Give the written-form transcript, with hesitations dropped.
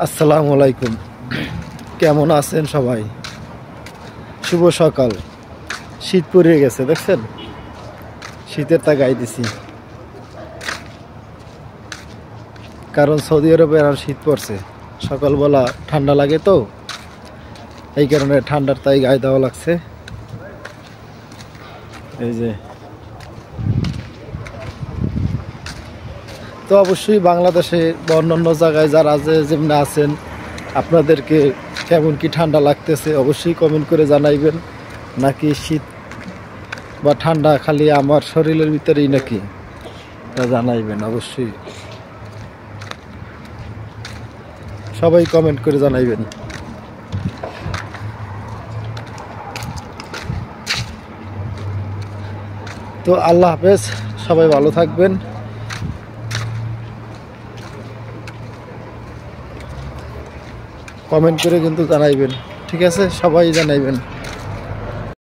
আসসালামু আলাইকুম। কেমন আছেন সবাই? শুভ সকাল। শীত পড়ে গেছে, দেখছেন? শীতের তা গায়ে দিছি, কারণ সৌদি আরবে আর শীত পড়ছে। সকালবেলা ঠান্ডা লাগে তো, এই কারণে ঠান্ডার তাই গায়ে দেওয়া লাগছে। এই যে তো অবশ্যই বাংলাদেশে বা অন্যান্য জায়গায় যারা যেমনি আছেন, আপনাদেরকে কেমন কি ঠান্ডা লাগতেছে অবশ্যই কমেন্ট করে জানাইবেন। নাকি শীত বা ঠান্ডা খালি আমার শরীরের ভিতরেই নাকি, তা জানাইবেন অবশ্যই। সবাই কমেন্ট করে জানাইবেন। তো আল্লাহ হাফেজ, সবাই ভালো থাকবেন। কমেন্ট করে কিন্তু জানাইবেন, ঠিক আছে? সবাই জানাইবেন।